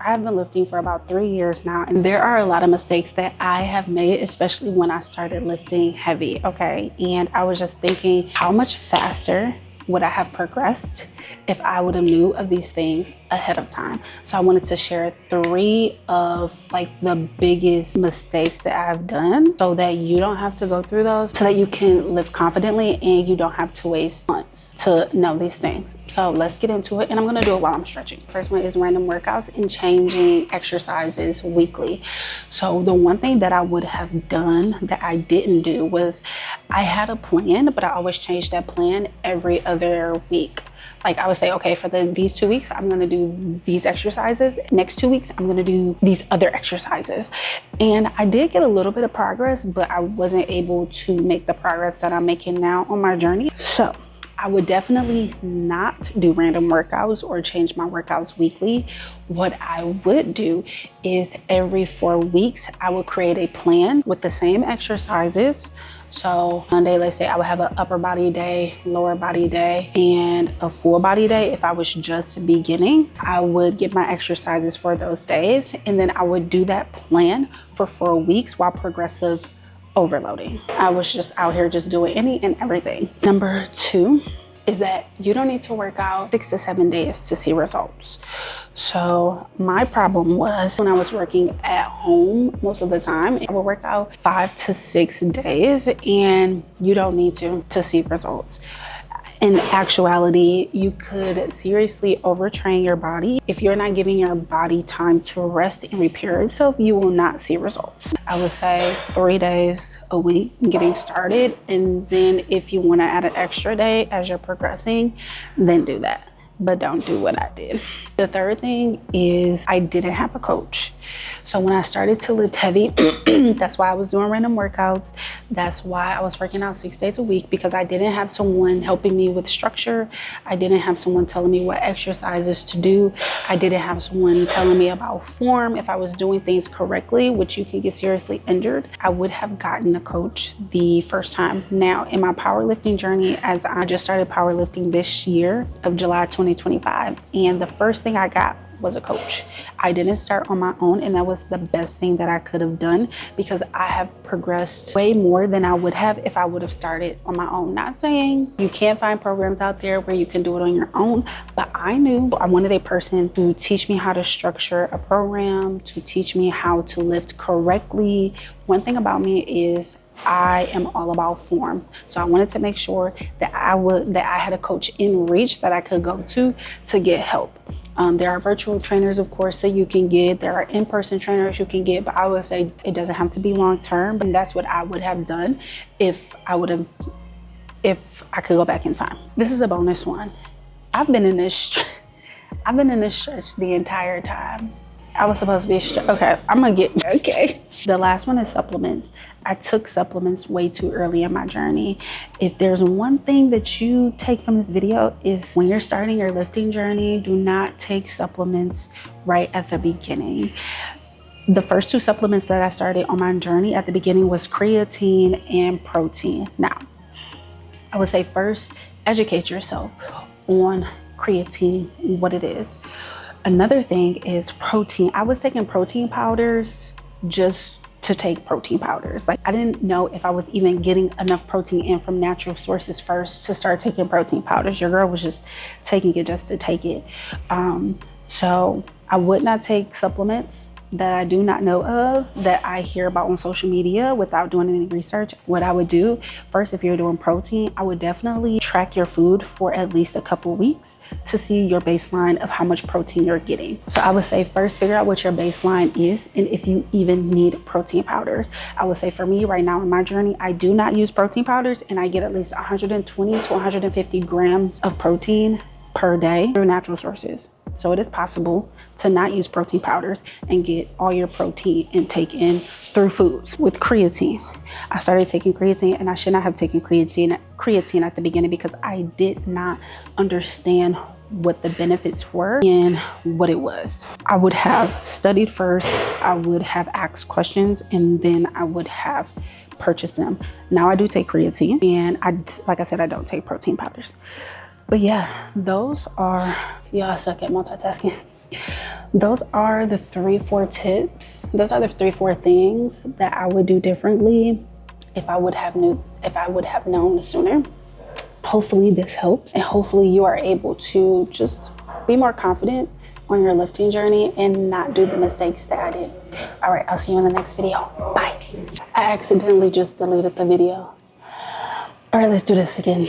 I have been lifting for about 3 years now, and there are a lot of mistakes that I have made, especially when I started lifting heavy, okay? And I was just thinking, how much faster would I have progressed if I would have knew of these things ahead of time? So I wanted to share 3 of like the biggest mistakes that I've done so that you don't have to go through those, so that you can live confidently and you don't have to waste months to know these things. So let's get into it, and I'm gonna do it while I'm stretching. First one is random workouts and changing exercises weekly. So the one thing that I would have done that I didn't do was I had a plan, but I always changed that plan every other week. Like I would say, okay, for these 2 weeks, I'm gonna do these exercises. Next 2 weeks, I'm gonna do these other exercises. And I did get a little bit of progress, but I wasn't able to make the progress that I'm making now on my journey. So I would definitely not do random workouts or change my workouts weekly. What I would do is every 4 weeks, I would create a plan with the same exercises. So Monday, let's say I would have an upper body day, lower body day, and a full body day. If I was just beginning, I would get my exercises for those days. And then I would do that plan for 4 weeks while progressive overloading. I was just out here just doing any and everything. Number 2 is that you don't need to work out 6 to 7 days to see results. So my problem was when I was working at home most of the time, I would work out 5 to 6 days, and you don't need to see results. In actuality, you could seriously overtrain your body. If you're not giving your body time to rest and repair itself, you will not see results. I would say 3 days a week getting started. And then if you want to add an extra day as you're progressing, then do that. But don't do what I did. The third thing is I didn't have a coach. So when I started to lift heavy, that's why I was doing random workouts. That's why I was working out 6 days a week, because I didn't have someone helping me with structure. I didn't have someone telling me what exercises to do. I didn't have someone telling me about form. If I was doing things correctly, which you can get seriously injured, I would have gotten a coach the first time. Now in my powerlifting journey, as I just started powerlifting this year of July 2025, and the first thing I got was a coach. I didn't start on my own, and that was the best thing that I could have done, because I have progressed way more than I would have if I would have started on my own. Not saying you can't find programs out there where you can do it on your own, but I knew I wanted a person to teach me how to structure a program, to teach me how to lift correctly. One thing about me is I am all about form. So I wanted to make sure that I had a coach in reach that I could go to get help. There are virtual trainers, of course, that you can get. There are in-person trainers you can get, but I would say it doesn't have to be long-term. And that's what I would have done if I could go back in time. This is a bonus one. I've been in this stretch the entire time. I was supposed to be okay. Okay. The last one is supplements. I took supplements way too early in my journey. If there's one thing that you take from this video, is when you're starting your lifting journey, do not take supplements right at the beginning. The first 2 supplements that I started on my journey at the beginning was creatine and protein. Now, I would say first, educate yourself on creatine, what it is. Another thing is protein. I was taking protein powders just to take protein powders. Like I didn't know if I was even getting enough protein in from natural sources first to start taking protein powders. Your girl was just taking it just to take it. So I would not take supplements that I do not know of, that I hear about on social media without doing any research. What I would do first, if you're doing protein, I would definitely track your food for at least a couple weeks to see your baseline of how much protein you're getting. So I would say first, figure out what your baseline is and if you even need protein powders. I would say for me right now in my journey, I do not use protein powders, and I get at least 120 to 150 grams of protein per day through natural sources. So it is possible to not use protein powders and get all your protein intake in through foods. With creatine, I started taking creatine, and I should not have taken creatine at the beginning because I did not understand what the benefits were and what it was. I would have studied first, I would have asked questions, and then I would have purchased them. Now I do take creatine, and like I said, I don't take protein powders. But yeah, those are, y'all suck at multitasking. those are the 3-4 tips. Those are the 3-4 things that I would do differently if I would have known sooner. Hopefully this helps, and hopefully you are able to just be more confident on your lifting journey and not do the mistakes that I did. All right, I'll see you in the next video. Bye. I accidentally just deleted the video. All right, let's do this again.